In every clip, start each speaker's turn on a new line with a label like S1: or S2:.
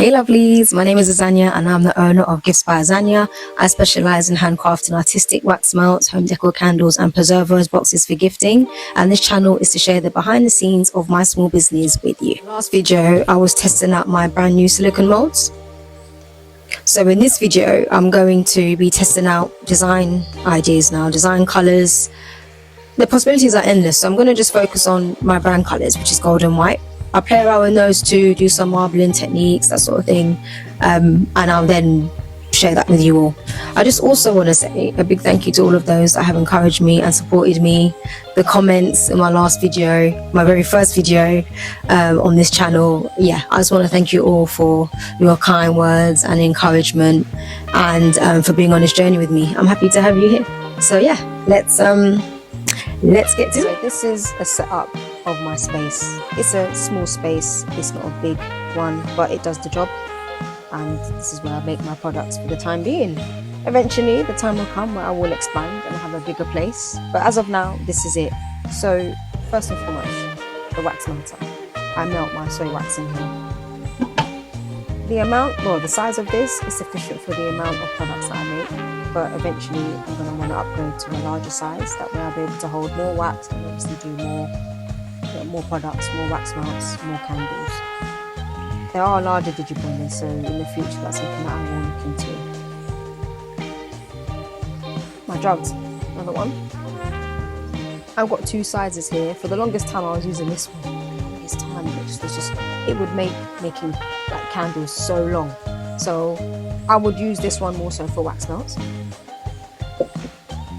S1: Hey lovelies, my name is Azania and I'm the owner of Gifts by Azania. I specialize in handcrafting artistic wax melts, home decor candles and preservers boxes for gifting, and this channel is to share the behind the scenes of my small business with you. Last video I was testing out my brand new silicone molds. So in this video I'm going to be testing out design ideas now, design colors. The possibilities are endless, so I'm going to just focus on my brand colors, which is gold and white. I'll play around with those too, do some marbling techniques, that sort of thing, and I'll then share that with you all. I just also want to say a big thank you to all of those that have encouraged me and supported me. The comments in my last video, my very first video on this channel, yeah, I just want to thank you all for your kind words and encouragement, and for being on this journey with me. I'm happy to have you here. So yeah, let's get to it. This is a setup of my space. It's a small space, it's not a big one, but it does the job, and this is where I make my products for the time being. Eventually the time will come where I will expand and have a bigger place, but as of now this is it. So first and foremost, the wax melter. I melt my soy wax in here. The amount, well, the size of this is sufficient for the amount of products that I make, but eventually I'm going to want to upgrade to a larger size. That way I'll be able to hold more wax and obviously do more products, more wax melts, more candles. There are larger digiboilers, so in the future that's something that I will look into. My jugs, another one. I've got two sizes here. For the longest time I was using this one. This time it would make making like candles so long. So I would use this one more so for wax melts,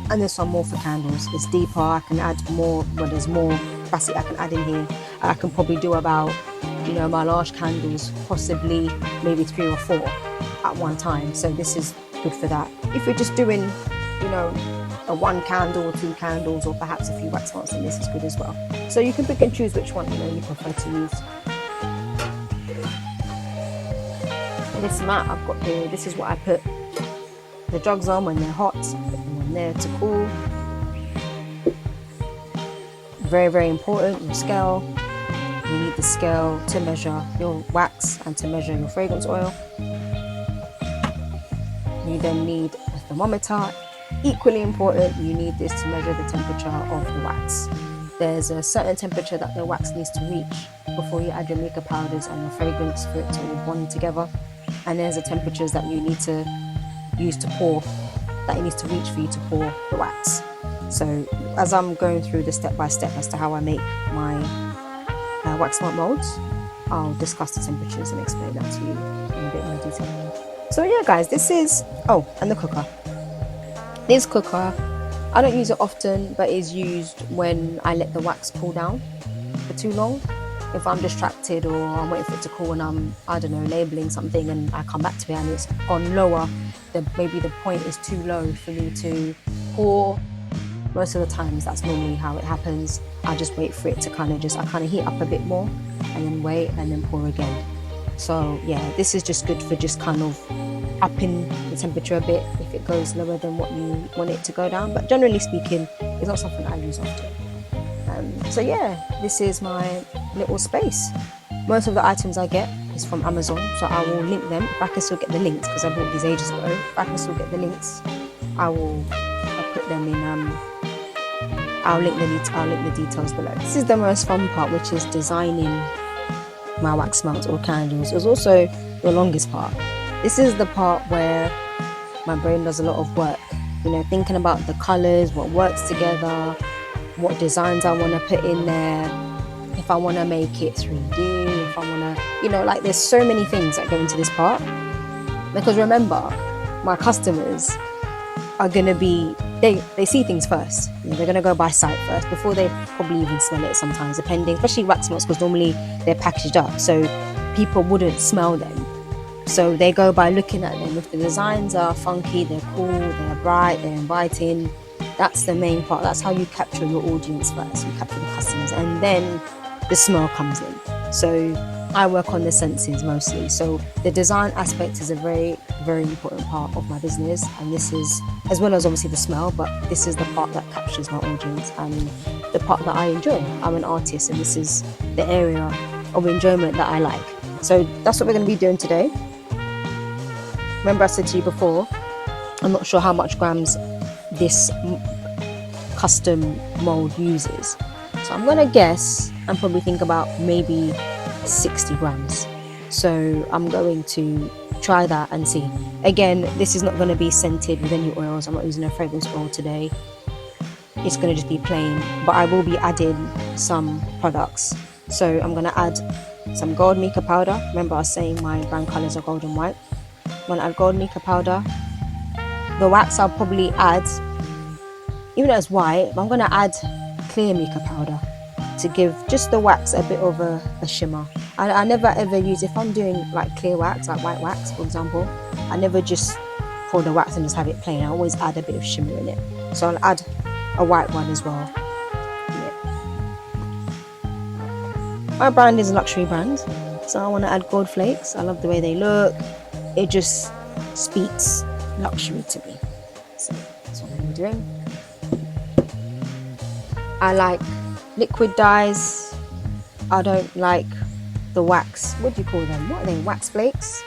S1: and this one more for candles. It's deeper, I can add more, well, there's more capacity I can add in here. I can probably do about, you know, my large candles, possibly maybe 3 or 4 at one time. So this is good for that. If you're just doing, you know, a 1 candle or 2 candles, or perhaps a few wax melts, then this is good as well. So you can pick and choose which one, you know, you prefer to use. This mat I've got here, this is what I put the jugs on when they're hot, and when they're to cool. Very, very important, your scale. You need the scale to measure your wax and to measure your fragrance oil. You then need a thermometer. Equally important, you need this to measure the temperature of the wax. There's a certain temperature that the wax needs to reach before you add your makeup powders and your fragrance for it to all bond together. And there's the temperatures that you need to use to pour, that it needs to reach for you to pour the wax. So as I'm going through the step by step as to how I make my wax melt molds, I'll discuss the temperatures and explain that to you in a bit more detail. So yeah guys, this is, oh, and the cooker. This cooker, I don't use it often, but is used when I let the wax cool down for too long. If I'm distracted or I'm waiting for it to cool and I'm, I don't know, labeling something and I come back to it and it's gone lower, then maybe the point is too low for me to pour. Most of the times that's normally how it happens. I just wait for it to kind of heat up a bit more and then wait and then pour again. So yeah, this is just good for just kind of upping the temperature a bit if it goes lower than what you want it to go down. But generally speaking, it's not something I use often. So yeah, this is my little space. Most of the items I get is from Amazon, so I will link them if I can still get the links, because I bought these ages ago. If I can still get the links, I'll put them in. I'll link the details below. This is the most fun part, which is designing my wax melts or candles. It was also the longest part. This is the part where my brain does a lot of work. You know, thinking about the colors, what works together, what designs I want to put in there, if I want to make it 3D, if I want to, you know, like there's so many things that go into this part. Because remember, my customers are going to be, they see things first. You know, they're going to go by sight first before they probably even smell it sometimes, depending, especially wax melts, because normally they're packaged up, so people wouldn't smell them. So they go by looking at them. If the designs are funky, they're cool, they're bright, they're inviting, that's the main part. That's how you capture your audience first. You capture the customers, and then the smell comes in. So I work on the senses mostly. So the design aspect is a very, very important part of my business, and this is, as well as obviously the smell, but this is the part that captures my audience and the part that I enjoy. I'm an artist, and this is the area of enjoyment that I like. So that's what we're going to be doing today. Remember I said to you before, I'm not sure how much grams this custom mold uses. So I'm going to guess and probably think about maybe 60 grams. So I'm going to try that and see. Again, this is not going to be scented with any oils. I'm not using a fragrance oil today. It's going to just be plain, but I will be adding some products. So I'm going to add some gold mica powder. Remember I was saying my brand colors are gold and white. I'm going to add gold mica powder. The wax I'll probably add, even though it's white, but I'm going to add clear mica powder to give just the wax a bit of a shimmer. I never ever use, if I'm doing like clear wax, like white wax for example, I never just pour the wax and just have it plain. I always add a bit of shimmer in it. So I'll add a white one as well. Yeah. My brand is a luxury brand, so I want to add gold flakes. I love the way they look. It just speaks luxury to me. So that's what I'm doing. I like liquid dyes. I don't like the wax. What do you call them? What are they? Wax flakes?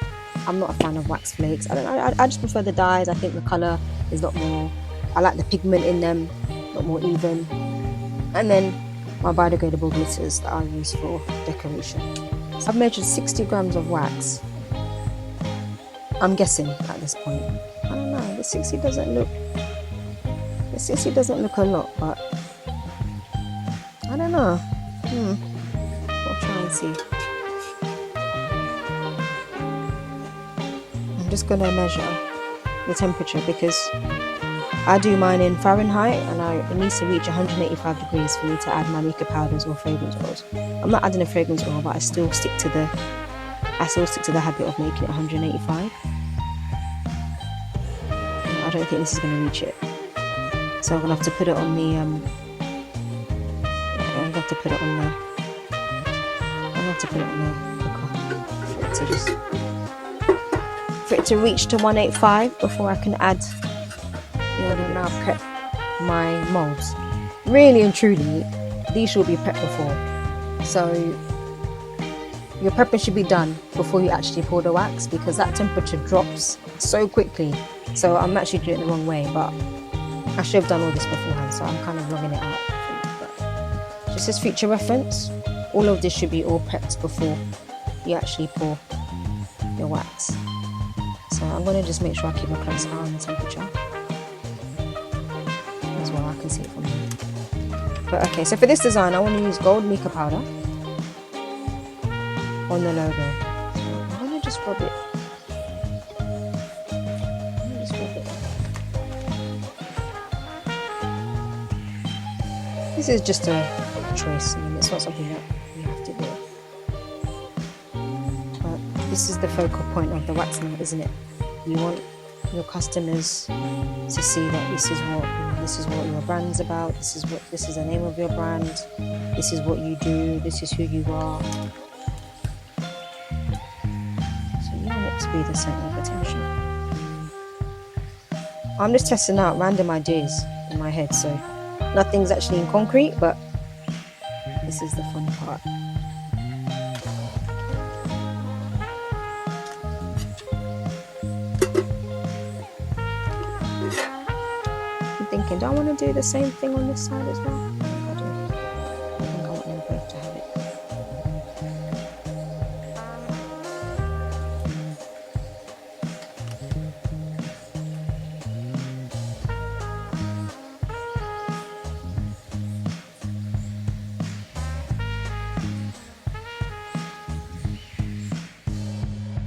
S1: I'm not a fan of wax flakes. I just prefer the dyes. I think the color is a lot more. I like the pigment in them, a lot more even. And then my biodegradable glitters that I use for decoration. So I've measured 60 grams of wax. I'm guessing at this point. I don't know. The 60 doesn't look. The 60 doesn't look a lot, but I don't know. I'll try and see. I'm just gonna measure the temperature because I do mine in Fahrenheit and it needs to reach 185 degrees for me to add my mica powders or fragrance oils. I'm not adding a fragrance oil, but I still stick to the habit of making it 185. I don't think this is going to reach it, so I'm gonna have to put it on the I'm gonna have to put it on the cooker for it to reach to 185 before I can add now prep my molds. Really and truly, these should be prepped before. So your prepping should be done before you actually pour the wax, because that temperature drops so quickly. So I'm actually doing it the wrong way, but I should have done all this beforehand, so I'm kind of logging it out. But just as future reference, all of this should be all prepped before you actually pour your wax. So I'm going to just make sure I keep a close eye on the temperature as well. I can see it from here. But okay, so for this design I want to use gold mica powder on the logo. So I'm going to just rub it. This is just a choice. I mean, it's not something that you have to do. But this is the focal point of the waxing, isn't it? You want your customers to see that this is what your brand's about. This is the name of your brand. This is what you do. This is who you are. So you want it to be the center of attention. I'm just testing out random ideas in my head, so nothing's actually in concrete, but this is the fun part. I'm thinking, do I want to do the same thing on this side as well? I do. I think I want them both to have it.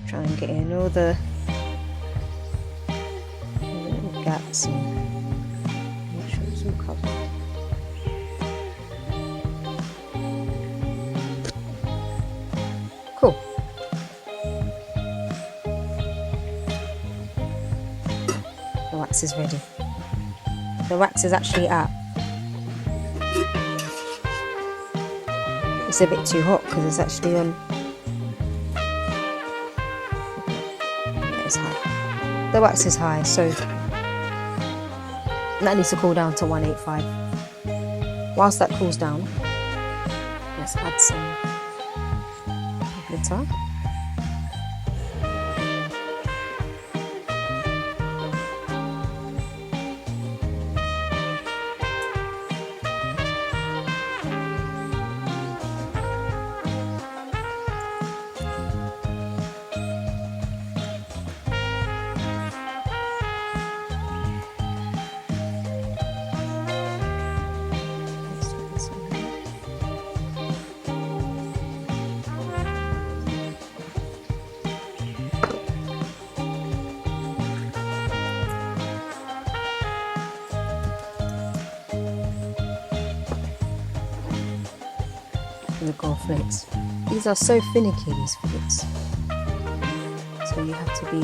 S1: Try and get in all the little gaps and make sure it's all covered. Cool. The wax is ready. The wax is actually at. It's a bit too hot because it's actually on. High. The wax is high, so that needs to cool down to 185. Whilst that cools down, let's add some glitter. the gold flakes. These are so finicky, these flakes. So you have to be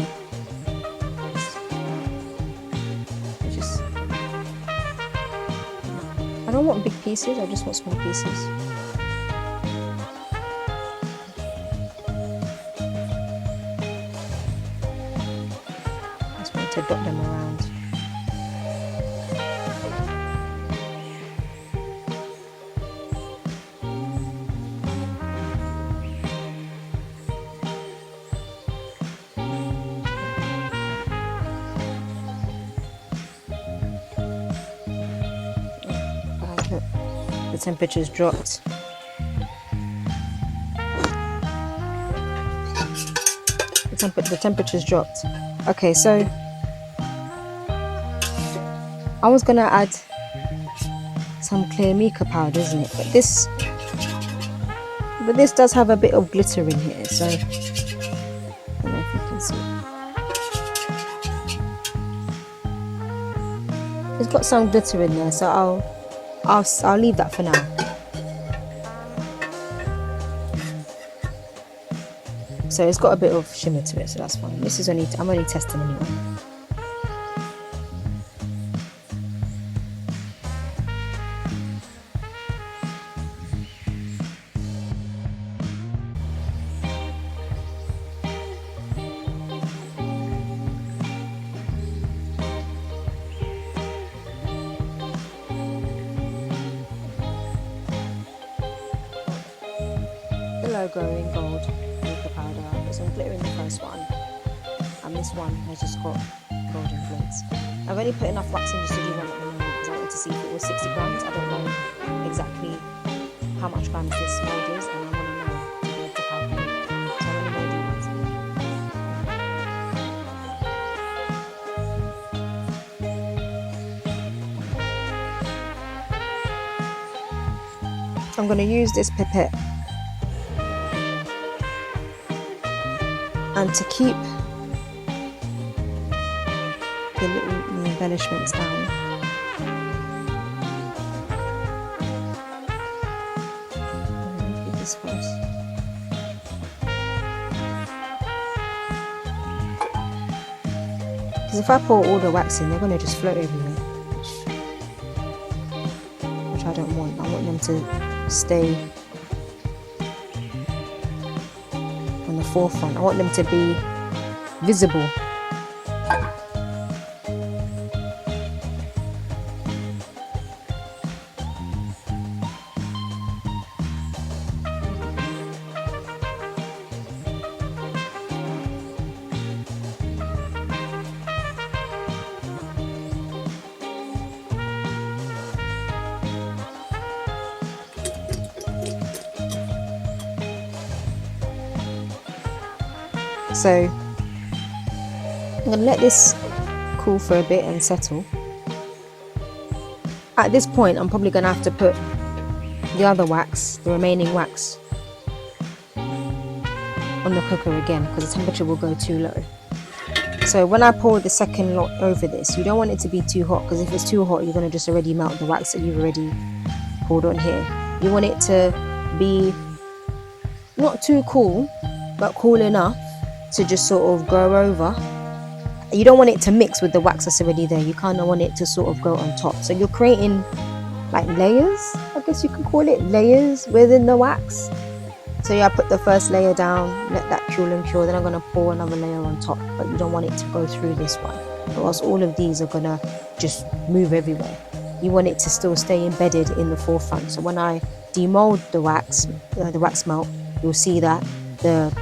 S1: just, I don't want big pieces, I just want small pieces. I just want to dot them around. The temperature's dropped. The temperature's dropped. Okay, so I was gonna add some clear mica powder, isn't it? But this does have a bit of glitter in here, so I don't know if you can see. It's got some glitter in there, so I'll leave that for now. So it's got a bit of shimmer to it, so that's fine. This is only, I'm only testing anyway. The logo in gold mica powder. I put some glitter in the first one, and this one has just got golden flakes. I've only put enough wax in just to do one at the moment because I wanted to see if it was 60 grams. I don't know exactly how much grams this mold is, and I want to know to be able to calculate. So I'm going to do it. I'm going to use this pipette and to keep the little embellishments down. I'm going to do this first. Because if I pour all the wax in, they're going to just float everywhere, which I don't want. I want them to stay on the forefront. I want them to be visible. So I'm going to let this cool for a bit and settle. At this point I'm probably going to have to put the other wax, the remaining wax, on the cooker again because the temperature will go too low. So when I pour the second lot over this, you don't want it to be too hot, because if it's too hot you're going to just already melt the wax that you've already poured on here. You want it to be not too cool, but cool enough to just sort of go over. You don't want it to mix with the wax that's already there. You kind of want it to sort of go on top. So you're creating like layers, I guess you can call it, layers within the wax. So yeah, I put the first layer down, let that cure and cure, then I'm going to pour another layer on top, but you don't want it to go through this one, or else all of these are going to just move everywhere. You want it to still stay embedded in the forefront. So when I demold the wax melt, you'll see that the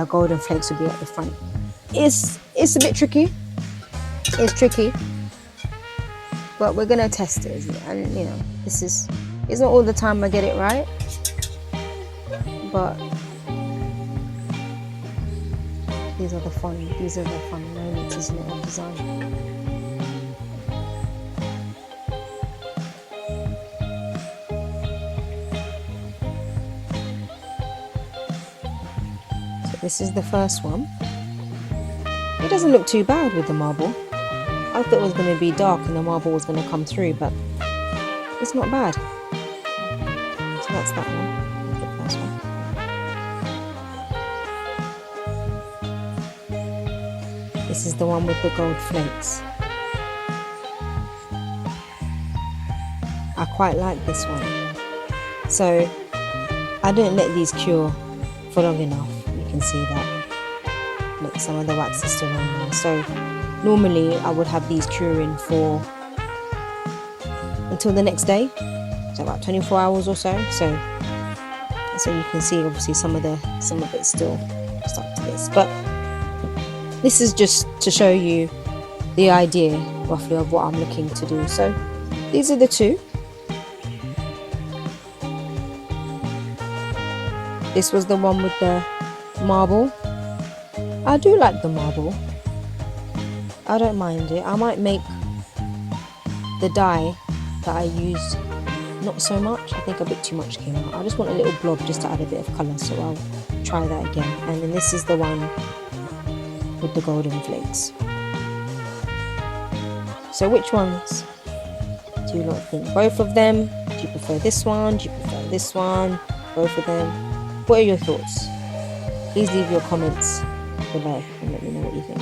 S1: golden flakes will be at the front. It's a bit tricky. It's tricky, but we're gonna test it, isn't it? And you know, it's not all the time I get it right, but these are the fun moments, isn't it, of design. This is the first one. It doesn't look too bad with the marble. I thought it was going to be dark and the marble was going to come through, but it's not bad. So that's that one. This is the one with the gold flakes. I quite like this one. So I don't let these cure for long enough. You can see that. Look, some of the wax is still on there. So normally I would have these curing for until the next day, so about 24 hours or so. So you can see obviously some of it's still stuck to this, but this is just to show you the idea roughly of what I'm looking to do. So these are the two. This was the one with the marble. I do like the marble. I don't mind it. I might make the dye that I used not so much. I think a bit too much came out. I just want a little blob just to add a bit of colour, so I'll try that again. And then this is the one with the golden flakes. So which ones do you lot think? Both of them? Do you prefer this one? Do you prefer this one? Both of them? What are your thoughts? Please leave your comments below and let me know what you think.